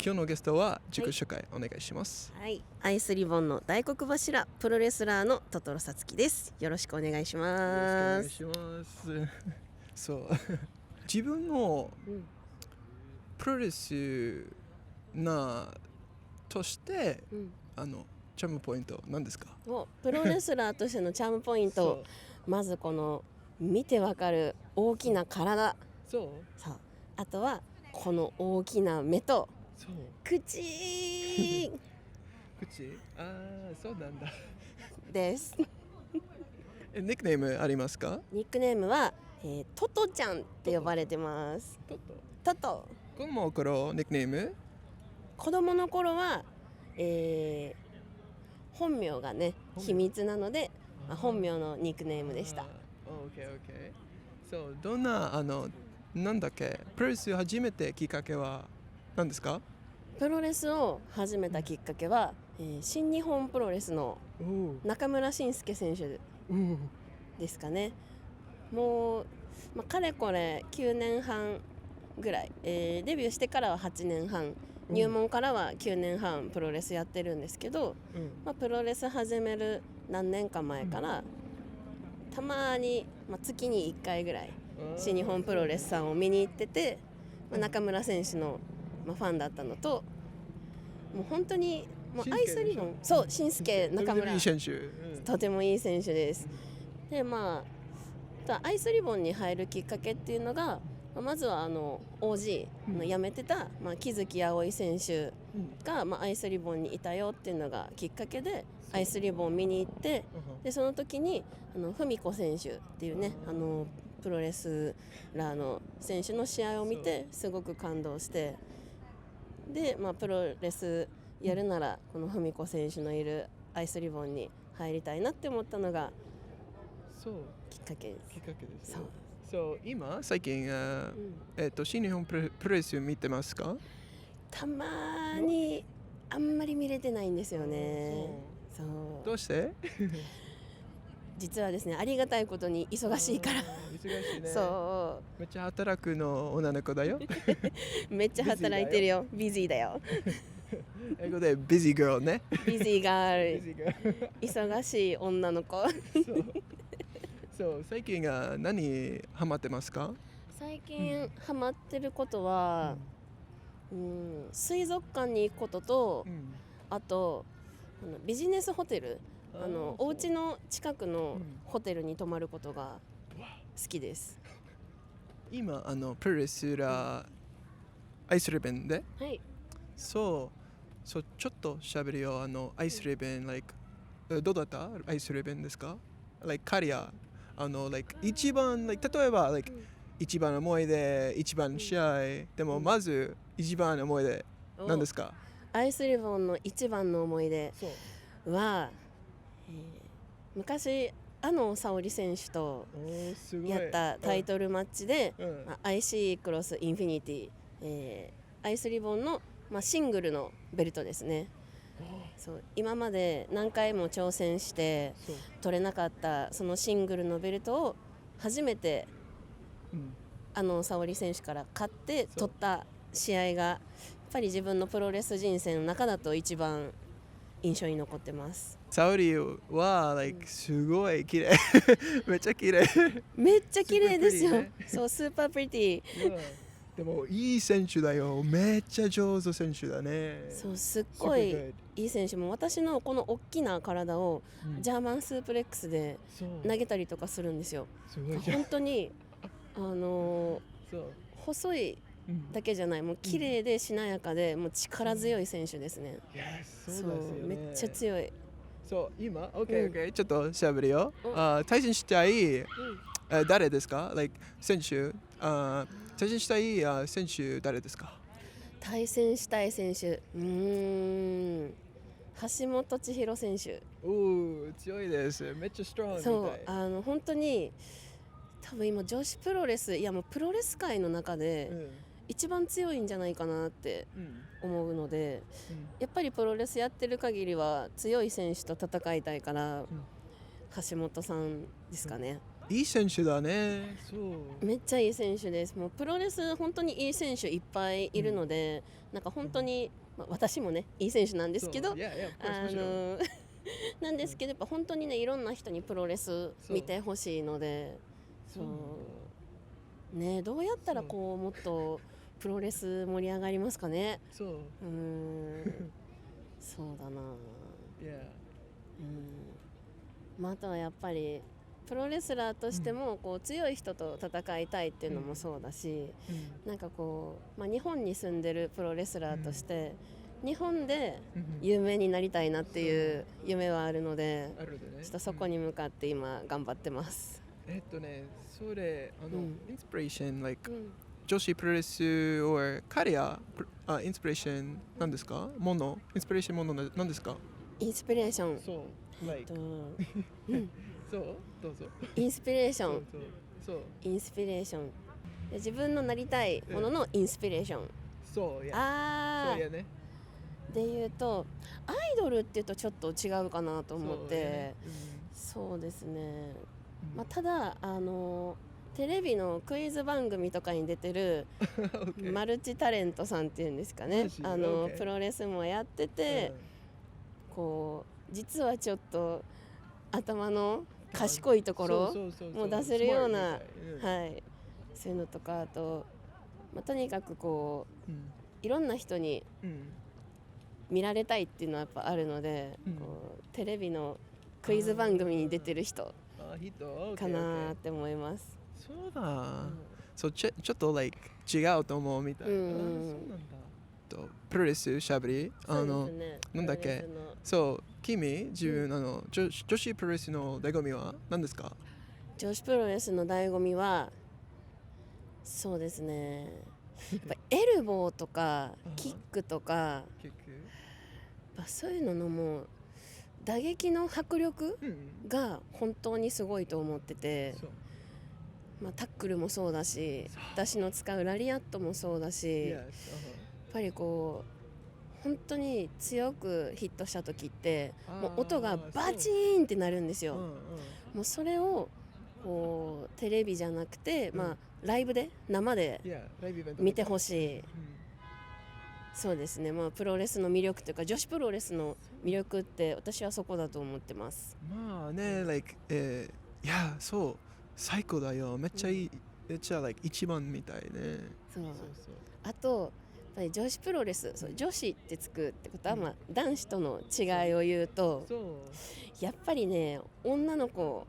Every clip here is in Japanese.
今日のゲストは自己紹介お願いします。はい、アイスリボンの大黒柱プロレスラーのトトロサツキです。よろしくお願いします。よろしくお願いします。そう自分のプロレスなとして、チャームポイント何ですか？プロレスラーとしてのチャームポイントまずこの見てわかる大きな体、そうあとはこの大きな目と口そうなんだですニックネームありますか？ニックネームは、トトちゃんって呼ばれてます。トト。子供の頃ニックネーム？子供の頃は、本名がね秘密なので、本名のニックネームでした。そうどんななんだっけプロレスを始めてきっかけは何ですか？プロレスを始めたきっかけは、新日本プロレスの中村慎介選手ですかね。もう、かれこれ9年半ぐらい、デビューしてからは8年半、入門からは9年半プロレスやってるんですけど、プロレス始める何年か前から、たまに、月に1回ぐらい新日本プロレスさんを見に行ってて、中村選手の、ファンだったのと、もう本当にアイスリボン、慎介中村とてもいい選手です。でアイスリボンに入るきっかけっていうのが、まずはOG の辞めてた、木月葵選手が、アイスリボンにいたよっていうのがきっかけでアイスリボンを見に行って、でその時に文子選手っていうねプロレスラーの選手の試合を見てすごく感動して、で、プロレスやるならこの文子選手のいるアイスリボンに入りたいなって思ったのがきっかけです。そう今最近、新日本プロレス見てますか？たまにあんまり見れてないんですよね。どうして実はですね、ありがたいことに忙しいから忙しいね。そうめっちゃ働くの女の子だよめっちゃ働いてるよ。ビジーだよ英語でビジーガールね。ビジーガール忙しい女の子そう最近何ハマってますか？最近ハマってることは、水族館に行くことと、あとビジネスホテル、お家の近くのホテルに泊まることが好きです。今プロレスラーアイスリボンで、そうちょっと喋るよ。アイスリボン、どうだったアイスリボンですか？カリア一番、例えば、一番思い出、一番試合、でもまず一番思い出何ですか？アイスリボンの一番の思い出は、昔沙織選手とやったタイトルマッチで、IC クロスインフィニティ、アイスリボンの、シングルのベルトですね。そう今まで何回も挑戦して取れなかったそのシングルのベルトを初めて沙織選手から勝って取った試合がやっぱり自分のプロレス人生の中だと一番印象に残ってます。沙織はすごい綺麗めっちゃ綺麗めっちゃ綺麗ですよ。そうスーパープリティでもいい選手だよ。めっちゃ上手選手だね。そうすっごいいい選手も私のこの大きな体をジャーマンスープレックスで投げたりとかするんですよ。本当に細いだけじゃない、もう綺麗でしなやかでもう力強い選手ですね。そうめっちゃ強い。そう今 OK ちょっとしゃべるよ。対戦したい誰ですか？選手対戦したい選手誰ですか？対戦したい選手、橋本千尋選手。強いです。めっちゃストロングみたい。そう本当に多分今女子プロレス、いやもうプロレス界の中で一番強いんじゃないかなって思うので、やっぱりプロレスやってる限りは強い選手と戦いたいから、橋本さんですかね。いい選手だね。そう。めっちゃいい選手です。もうプロレス本当にいい選手いっぱいいるので、なんか本当に、私もねいい選手なんですけど、なんですけどやっぱ本当にねいろんな人にプロレス見てほしいので、そうね、どうやったらこうもっとプロレス盛り上がりますかね。そう。そうだな。あとはやっぱりプロレスラーとしてもこう強い人と戦いたいっていうのもそうだし、なんかこう、日本に住んでるプロレスラーとして日本で有名になりたいなっていう夢はあるので、ちょっとそこに向かって今頑張ってます。それインスピレーション、女子プロレス or カリアインスピレーションなんですか？インスピレーションものなんですか？インスピレーション。そう、そうどうぞ。インスピレーション。インスピレーション。自分のなりたいもののインスピレーション。そうや。そうやね。で言うとアイドルっていうとちょっと違うかなと思って、そうですね。ただテレビのクイズ番組とかに出てるマルチタレントさんっていうんですかね、プロレスもやってて、こう実はちょっと頭の賢いところも出せるような、はい、そういうのとか、あと、とにかくこう、いろんな人に見られたいっていうのはやっぱあるので、こうテレビのクイズ番組に出てる人かなって思います。そうだ、そうちょっと違うと思うみたいな。そうなんだ。プロレスしゃべり、なんだっけ、そう君自分女子プロレスの醍醐味は何ですか？女子プロレスの醍醐味はそうですね、やっぱエルボーとかキックとかそういうののもう打撃の迫力が本当にすごいと思ってて、タックルもそうだし、私の使うラリアットもそうだし、やっぱりこう本当に強くヒットした時ってもう音がバチーンってなるんですよ。もうそれをこうテレビじゃなくて、ライブで生で見てほしい。そうですね、プロレスの魅力というか女子プロレスの魅力って私はそこだと思ってます。いやそう最高だよ、めっちゃいい、めっちゃ一番みたいね。そうあとやっぱり女子プロレス、女子ってつくってことは、男子との違いを言うと、やっぱりね女の子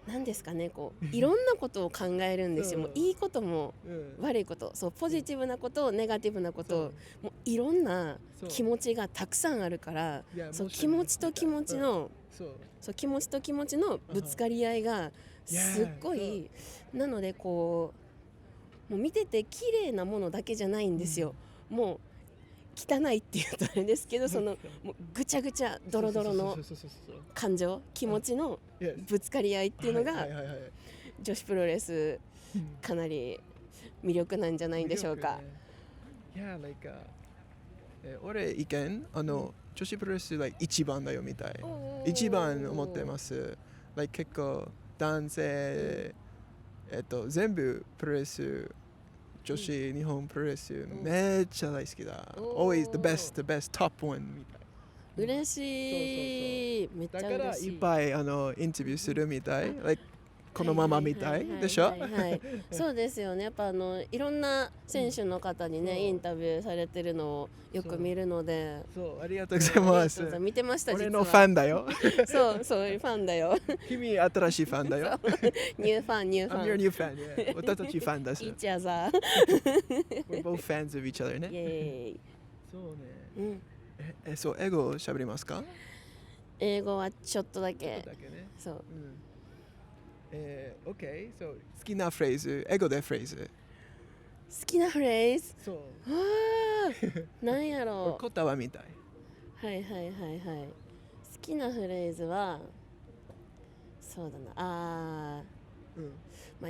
なんですかね、こういろんなことを考えるんですよ。もういいことも悪いこと、そうポジティブなこと、ネガティブなこと、もういろんな気持ちがたくさんあるから、そう気持ちと気持ちのぶつかり合いがすっごい、なのでこうもう見てて綺麗なものだけじゃないんですよ。もう汚いっていうとあれですけど、そのもうぐちゃぐちゃドロドロの感情、気持ちのぶつかり合いっていうのが女子プロレスかなり魅力なんじゃないんでしょうか。俺意見女子プロレス一番だよみたい。一番思ってます。結構男性全部プロレス女子日本プロレスめっちゃ大好きだ。Always the best top one みたい。嬉しい。めっちゃ嬉しい。だからいっぱいインタビューするみたい。このままみたいでしょ。そうですよね。やっぱいろんな選手の方にねインタビューされてるのをよく見るので。そう、ありがとうございます。見てました。俺のファンだよ。そうファンだよ。君新しいファンだよ。ニューファン。I'm your new fan. 私たちファンだし。Each other. We're both fans of each other ね。そうね。そう英語喋りますか？英語はちょっとだけ。そう。OK、好きなフレーズ、英語でフレーズ。好きなフレーズ。そう。なんやろう。言葉みたい。はい。好きなフレーズは、そうだな。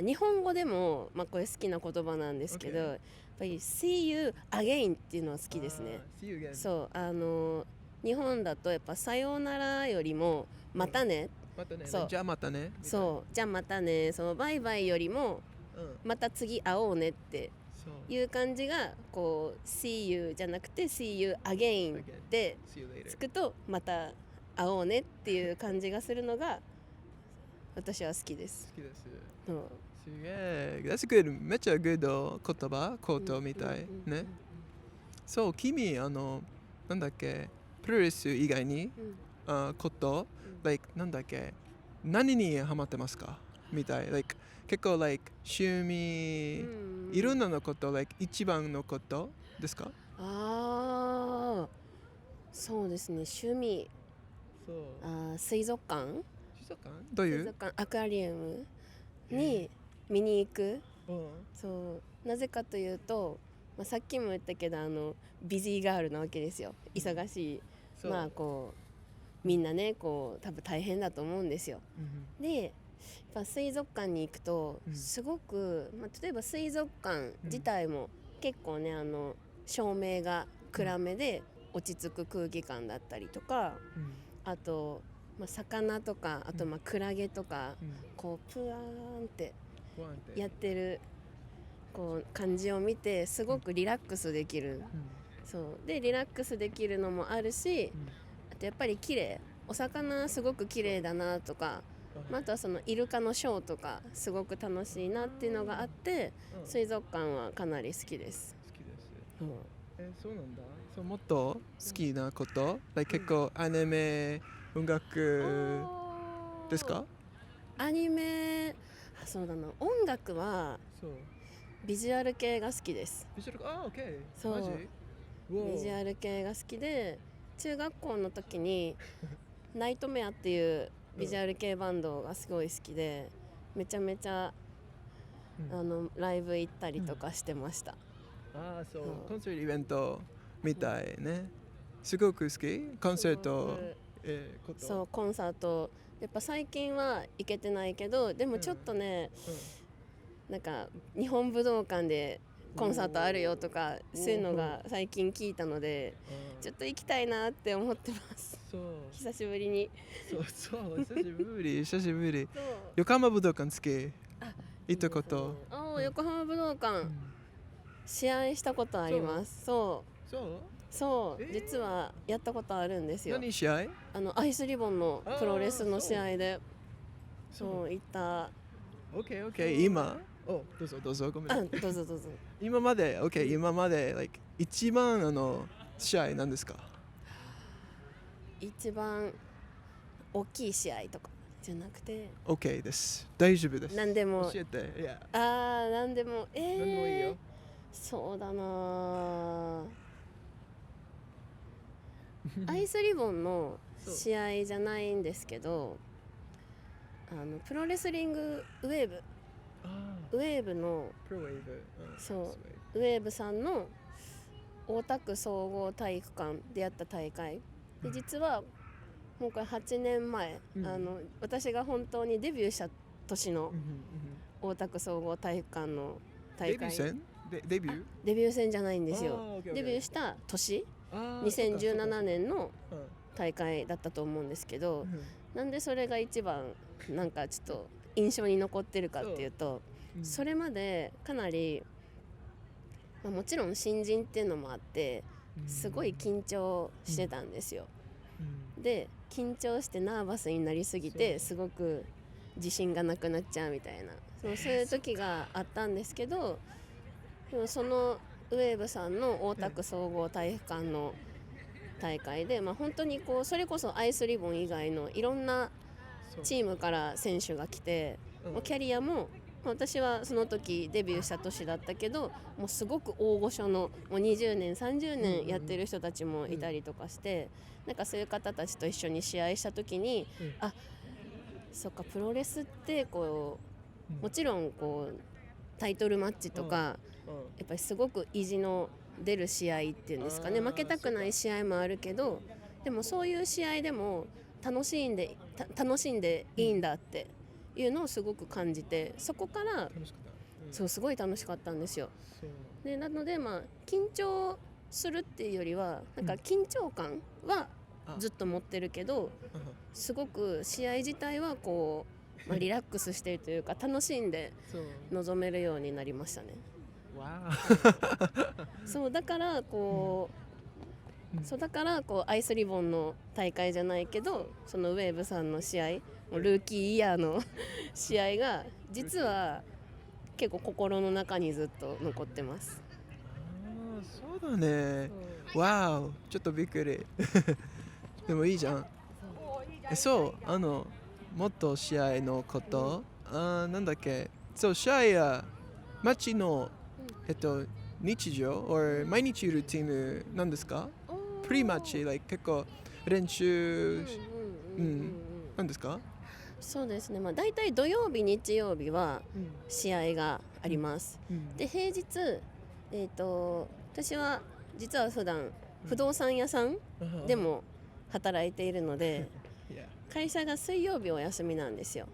日本語でもこれ好きな言葉なんですけど、やっぱり See you again っていうのは好きですね。See you again。そう日本だとやっぱさようならよりもまたね。またね。そうじゃあまたね。そうじゃあまたね、そのバイバイよりもうん。また次会おうねってそう。いう感じがこう See you じゃなくて See you again で See you later. つくとまた会おうねっていう感じがするのが私は好きです。好きです。うんすげえ。That's good. めっちゃ good 言葉、コートみたい。ね。そう、君、なんだっけ、プロレス以外に、こと、like、なんだっけ、何にハマってますかみたい。Like、結構、like、趣味、いろんなのこと、like、一番のことですか？ああ、そうですね、趣味。そう。水族館水族館どういう水族館、アクアリウムに見に行く。そうなぜかというと、さっきも言ったけどビジーガールなわけですよ。忙しい、まあこうみんなねこう多分大変だと思うんですよ。でやっぱ水族館に行くとすごく、例えば水族館自体も結構ね照明が暗めで落ち着く空気感だったりとか、あと、魚とかあとクラゲとか、こうプワーンってやってるこう感じを見てすごくリラックスできる、そうでリラックスできるのもあるし、あとやっぱり綺麗、お魚すごく綺麗だなとか、あとはそのイルカのショーとかすごく楽しいなっていうのがあって、水族館はかなり好きです。好きです。そうなんだ。そうもっと好きなこと、結構アニメ、音楽ですか？アニメ、そうだな、音楽はビジュアル系が好きです。ビジュアル、OK。そうマジ？ビジュアル系が好きで、中学校の時にナイトメアっていうビジュアル系バンドがすごい好きで、めちゃめちゃ、ライブ行ったりとかしてました。そう、コンサートイベントみたいね。すごく好き？コンサート、そう、コンサートやっぱ最近は行けてないけど、でもちょっとね、なんか日本武道館でコンサートあるよとかそういうのが最近聞いたので、ちょっと行きたいなって思ってます。そう久しぶりに。そう久しぶり久しぶり。横浜武道館好き？行ったこと？横浜武道館、試合したことあります。そう、実はやったことあるんですよ。何試合？アイスリボンのプロレスの試合でそう行った。OK、今どうぞごめん。どうぞ。今まで今まで、like、一番試合なんですか？一番大きい試合とかじゃなくて OK です。大丈夫です。何でも教えて。何でも何でもいいよ。そうだなアイスリボンの試合じゃないんですけど、プロレスリングウェーブのウェーブさんの大田区総合体育館でやった大会で、実はもうこれ8年前、私が本当にデビューした年の大田区総合体育館の大会。デビュー戦じゃないんですよ。デビューした年2017年の大会だったと思うんですけど、なんでそれが一番なんかちょっと印象に残ってるかっていうと、それまでかなり、もちろん新人っていうのもあってすごい緊張してたんですよ。で緊張してナーバスになりすぎてすごく自信がなくなっちゃうみたいな、そういう時があったんですけど、でもそのウェーブさんの大田区総合体育館の大会で、本当にこうそれこそアイスリボン以外のいろんなチームから選手が来て、キャリアも私はその時デビューした年だったけど、もうすごく大御所のもう20年30年やってる人たちもいたりとかして、なんかそういう方たちと一緒に試合した時に、そっかプロレスってこうもちろんこうタイトルマッチとかやっぱりすごく意地の出る試合っていうんですかね、負けたくない試合もあるけど、でもそういう試合でも楽しんでいいんだっていうのをすごく感じて、そこからすごい楽しかったんですよ。でなので緊張するっていうよりはなんか緊張感はずっと持ってるけど、すごく試合自体はこう、リラックスしているというか楽しんで臨めるようになりましたね。そうだからこうアイスリボンの大会じゃないけど、そのウェーブさんの試合、ルーキーイヤーの試合が実は結構心の中にずっと残ってます。そうだね。わお、ちょっとびっくり。でもいいじゃん。そう、もっと試合のこと、なんだっけ、そう、試合や街の、日常、or 毎日ルーティンなんですか？プリマッチ、結構練習、なんですか？そうですね、だいたい土曜日、日曜日は試合があります。で、平日、私は実は普段不動産屋さんでも働いているので、会社が水曜日お休みなんですよ。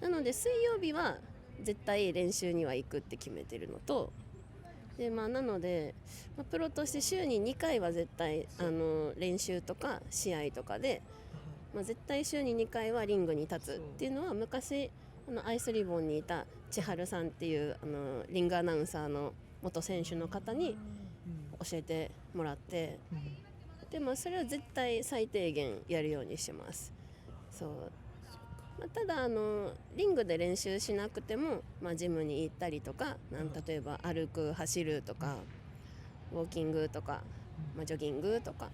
なので水曜日は絶対練習には行くって決めてるのと、でなので、プロとして週に2回は絶対練習とか試合とかで、絶対週に2回はリングに立つっていうのは、昔アイスリボンにいた千春さんっていうリングアナウンサーの元選手の方に教えてもらって、でそれは絶対最低限やるようにしてます。そう、ただリングで練習しなくても、ジムに行ったりとか、例えば歩く走るとかウォーキングとか、ジョギングとか、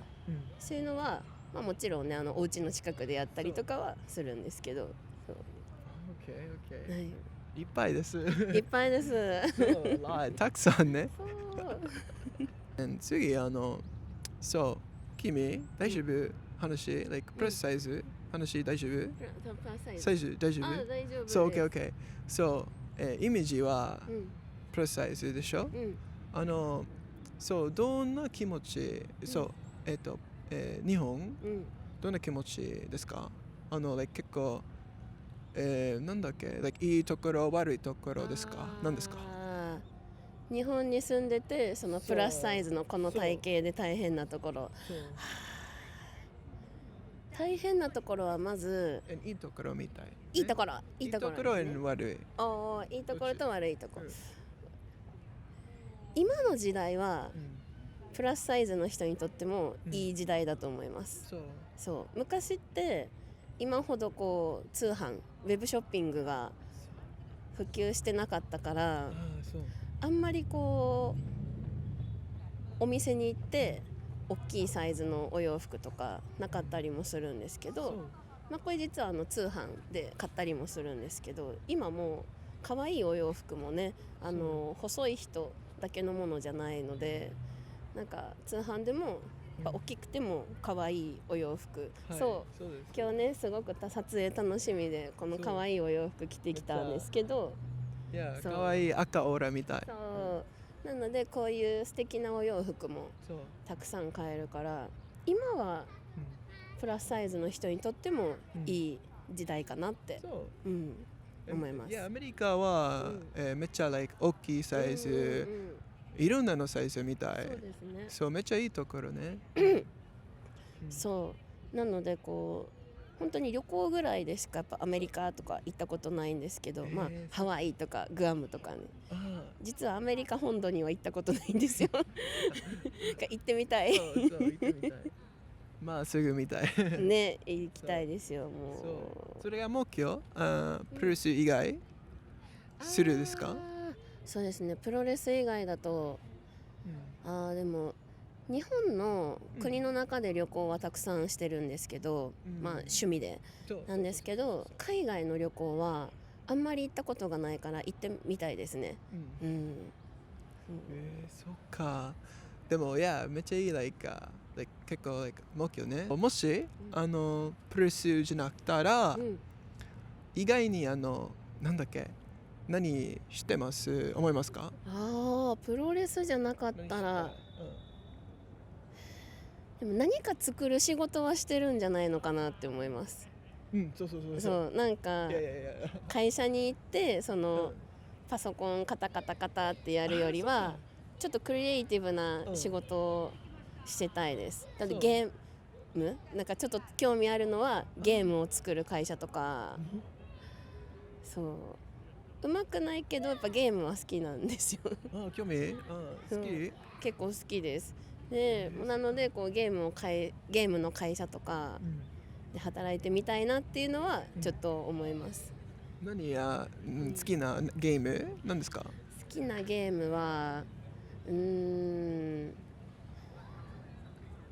そういうのは、もちろんねお家の近くでやったりとかはするんですけど。そう、はい、いっぱいです。いっぱいです。たくさんね。次そう、君大丈夫？話プラスサイズ話大丈夫？サイズ大丈夫？大丈夫です。そう、OK。そう、イメージはプラスサイズでしょ？そう、どんな気持ち？そう、日本、どんな気持ちですか？結構、なんだっけ、いいところ悪いところですか？何ですか？日本に住んでて、そのプラスサイズのこの体型で大変なところ。大変なところはまずいいところみたい。いいところ、いいところ、悪い。いいところと悪いところ。今の時代はプラスサイズの人にとってもいい時代だと思います。そう、昔って今ほどこう通販、ウェブショッピングが普及してなかったから、あんまりこうお店に行って大きいサイズのお洋服とかなかったりもするんですけど、これ実は通販で買ったりもするんですけど、今もう可愛いお洋服もね、細い人だけのものじゃないので、通販でも大きくても可愛いお洋服、そう今日ねすごく撮影楽しみでこの可愛いお洋服着てきたんですけど、可愛い赤オーラみたい。なのでこういう素敵なお洋服もたくさん買えるから、今はプラスサイズの人にとってもいい時代かなって、思います。アメリカは、めっちゃ大きいサイズ、いろんなのサイズみたい。そうですね。そう、めっちゃいいところね。そうなのでこう本当に旅行ぐらいでしかやっぱアメリカとか行ったことないんですけど、ハワイとかグアムとかね、実はアメリカ本土には行ったことないんですよ。行ってみたい。そう行ってみたい。すぐみたい。ね、行きたいですよ。もうそれが目標？プロレス以外するですか？そうですね、プロレス以外だと、でも日本の国の中で旅行はたくさんしてるんですけど、趣味でなんですけど、海外の旅行はあんまり行ったことがないから行ってみたいですね。そっか。でもめっちゃいい結構目標ね。もしプロレスじゃなくたら、意外になんだっけ、何してます思いますか？プロレスじゃなかったら、でも何か作る仕事はしてるんじゃないのかなって思います。そう会社に行ってその、パソコンカタカタカタってやるよりはちょっとクリエイティブな仕事をしてたいです。だってム、なんかちょっと興味あるのはゲームを作る会社とか、そううまくないけどやっぱゲームは好きなんですよ。あ、興味、好き。結構好きです。でなのでこうゲームの会社とかで働いてみたいなっていうのはちょっと思います。何や、好きなゲーム何ですか？好きなゲームは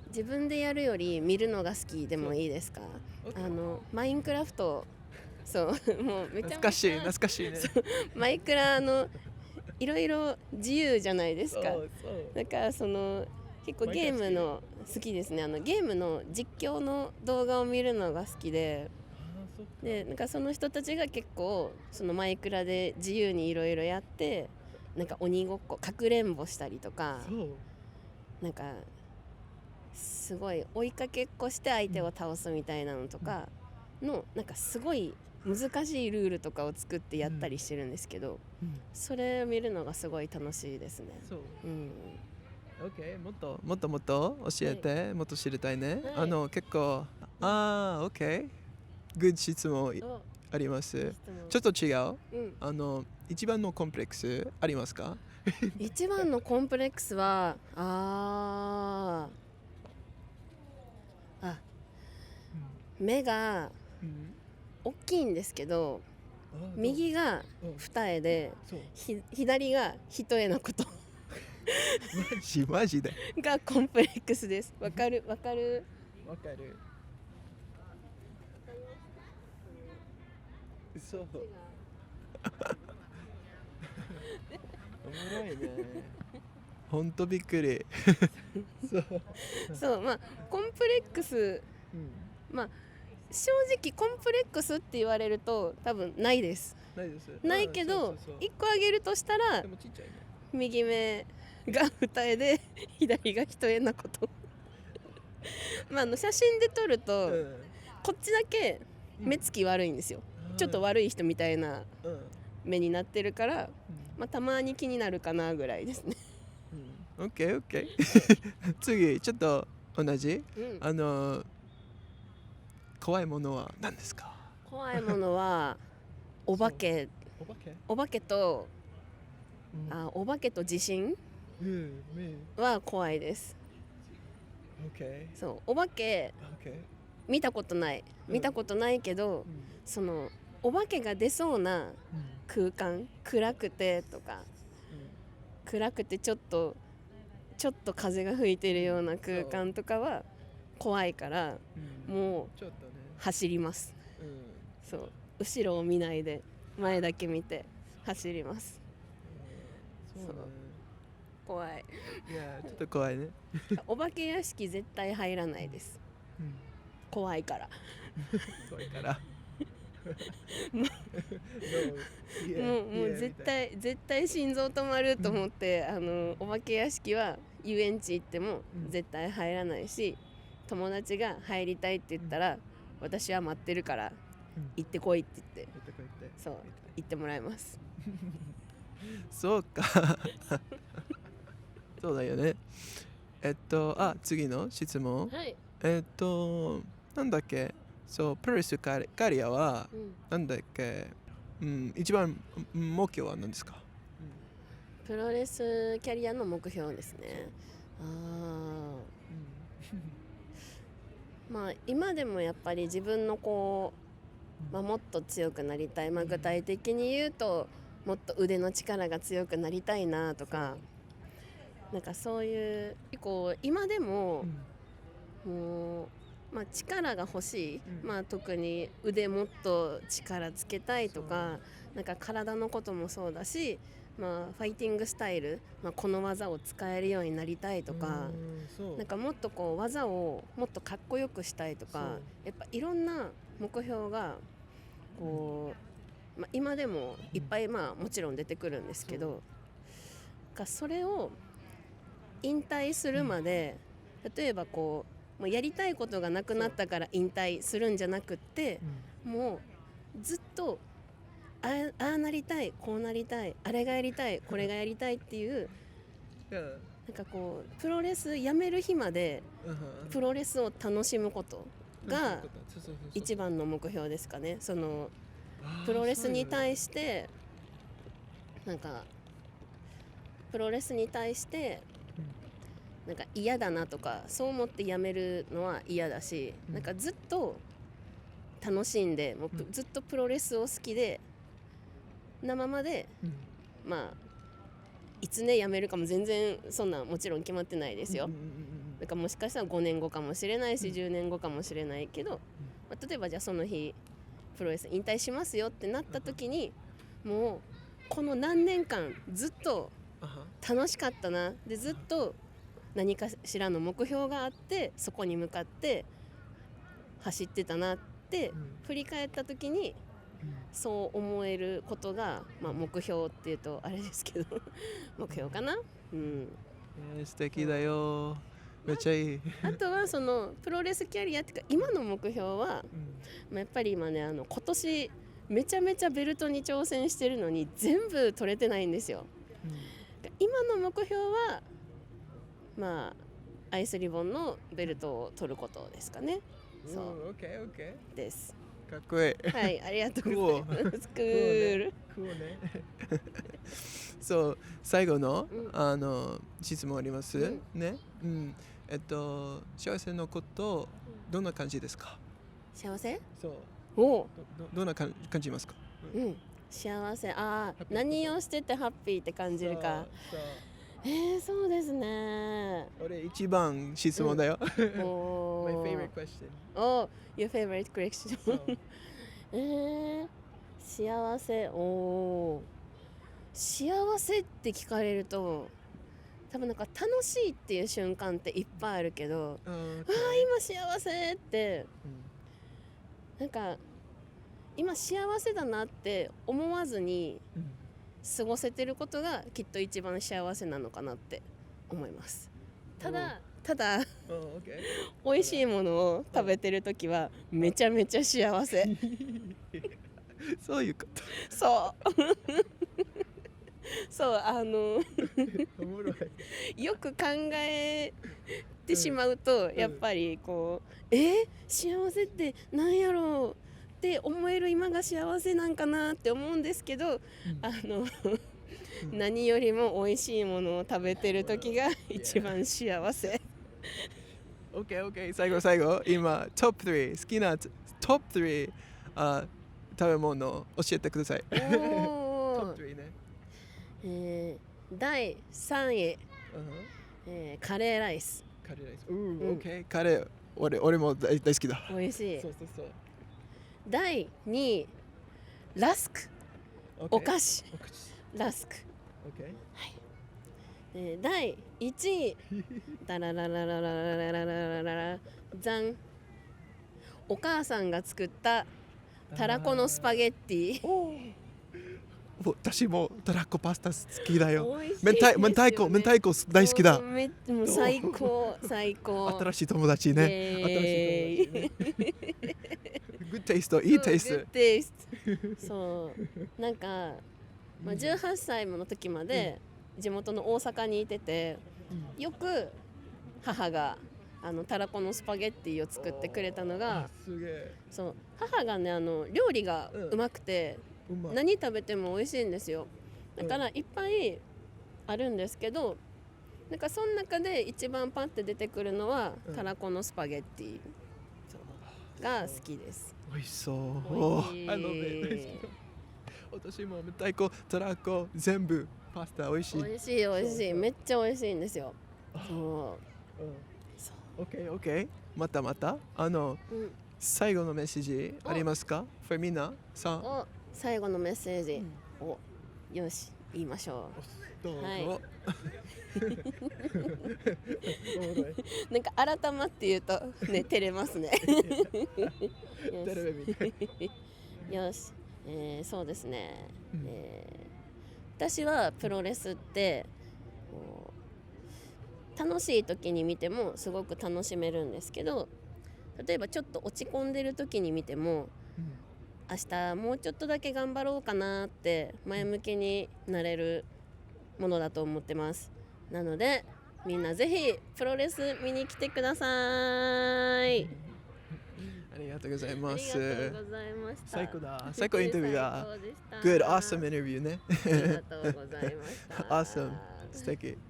自分でやるより見るのが好きでもいいですか？マインクラフト、そうもうめちゃめちゃ懐かしいね。マイクラいろいろ自由じゃないですか。だから結構ゲームの好きですね。ゲームの実況の動画を見るのが好きで、なんかその人たちが結構そのマイクラで自由にいろいろやって、なんか鬼ごっこかくれんぼしたりとか、なんかすごい追いかけっこして相手を倒すみたいなのとかの、なんかすごい難しいルールとかを作ってやったりしてるんですけど、それを見るのがすごい楽しいですね。OK、もっと教えて、もっと知りたいね。結構OK、グッド質問あります。ちょっと違う。一番のコンプレックスありますか？一番のコンプレックスは目が大きいんですけど、右が二重で左が一重なことマジでがコンプレックスです。わかるそう。おもろいね。ほんとびっくり。そう、まあコンプレックス、まあ正直コンプレックスって言われると多分ないです。ないけど1個あげるとしたら、右目が二重で左が一重なことまあ写真で撮ると、こっちだけ目つき悪いんですよ。ちょっと悪い人みたいな目になってるから、たまに気になるかなぐらいですね。OK 次ちょっと同じ、怖いものは何ですか？怖いものはお化けとお化けと地震は怖いです。そうお化け見たことないけど、そのお化けが出そうな空間、暗くてとか、暗くてちょっと風が吹いてるような空間とかは怖いから、もう走ります。そう後ろを見ないで前だけ見て走ります。そう怖い。いやちょっと怖いね。お化け屋敷絶対入らないです。怖いからもう絶対心臓止まると思って、お化け屋敷は遊園地行っても絶対入らないし、友達が入りたいって言ったら、私は待ってるから行ってこいって言って、そう行ってもらいます。そうかそうだよね。次の質問。なんだっけ、プロレスキャリアは、なんだっけ、一番目標は何ですか？プロレスキャリアの目標ですね。まあ今でもやっぱり自分のもっと強くなりたい、具体的に言うともっと腕の力が強くなりたいなとか、なんかそういう今でも、もう力が欲しい、特に腕もっと力つけたいとか、なんか体のこともそうだし、ファイティングスタイル、この技を使えるようになりたいとか、なんかもっと技をもっとかっこよくしたいとか、やっぱいろんな目標が今でもいっぱいもちろん出てくるんですけど、それを引退するまで、例えばもうやりたいことがなくなったから引退するんじゃなくって、もうずっとああなりたい、こうなりたい、あれがやりたい、これがやりたいっていうなんかこうプロレスやめる日までプロレスを楽しむことが一番の目標ですかね。そのプロレスに対してなんかプロレスに対してなんか嫌だなとかそう思ってやめるのは嫌だし、なんかずっと楽しんでもうずっとプロレスを好きでなままで、まあいつねやめるかも全然そんなもちろん決まってないですよ。なんかもしかしたら5年後かもしれないし10年後かもしれないけど、まあ、例えばじゃあその日プロレス引退しますよってなった時にもうこの何年間ずっと楽しかったなでずっと何かしらの目標があってそこに向かって走ってたなって振り返った時にそう思えることが、まあ、目標っていうとあれですけど目標かな、素敵だよ、めっちゃいい。あとはそのプロレスキャリアっていうか今の目標は、まあ、やっぱり今ね今年めちゃめちゃベルトに挑戦してるのに全部取れてないんですよ、今の目標はまあアイスリボンのベルトを取ることですかね。そうです。かっこいい。はい、ありがとうございます。クール。そう、最後の、質問ありますね。幸せのことどんな感じですか？幸せ？そう。お。どんな感じますか？幸せ。何をしててハッピーって感じるか。そうですね。俺一番質問だよ。My favorite question. Oh, your favorite question. 幸せ。幸せって聞かれると多分なんか楽しいっていう瞬間っていっぱいあるけど、今幸せって、なんか今幸せだなって思わずに過ごせてることがきっと一番幸せなのかなって思います。ただ美味しいものを食べてるときはめちゃめちゃ幸せ。そういうこと。そうよく考えてしまうと、やっぱりこう幸せってなんやろうって思える今が幸せなんかなって思うんですけど、何よりも美味しいものを食べてる時が一番幸せ。OK 最後今トップ3好きなトップ3食べ物を教えてください。トップ3ね。第3位、カレーライス。OK カレー俺も大好きだ。美味しい。そう第2位ラスク、お菓子ラスク。第1位ダラララララララララララザン、お母さんが作ったたらこのスパゲッティ。私もたらこパスタ好きだよ。明太子大好きだ。もう最高。新しい友達ね。グッテイスト、いいテイスト。そうなんか、18歳の時まで地元の大阪にいてて、よく母がたらこのスパゲッティを作ってくれたのが、そう母がね料理がうまくて、何食べても美味しいんですよ。だからいっぱいあるんですけど、なんかその中で一番パッて出てくるのはたらこのスパゲッティが好きです。美味しそう。私も明太子、たらこ全部パスタ美味しい。美味しい、めっちゃ美味しいんですよ。OK また最後のメッセージありますか？みんな最後のメッセージ、よし言いましょう。どうぞ。なんか改まって言うとね照れますね。よし、そうですね、私はプロレスって楽しい時に見てもすごく楽しめるんですけど、例えばちょっと落ち込んでる時に見ても、明日もうちょっとだけ頑張ろうかなって前向きになれるものだと思ってます。なのでみんなぜひプロレス見に来てください。ありがとうございます。ありがとうございました。最高だ。最高インタビューだ。最高でした。 Good, awesome interview ね。ありがとうございました。Awesome. 素敵。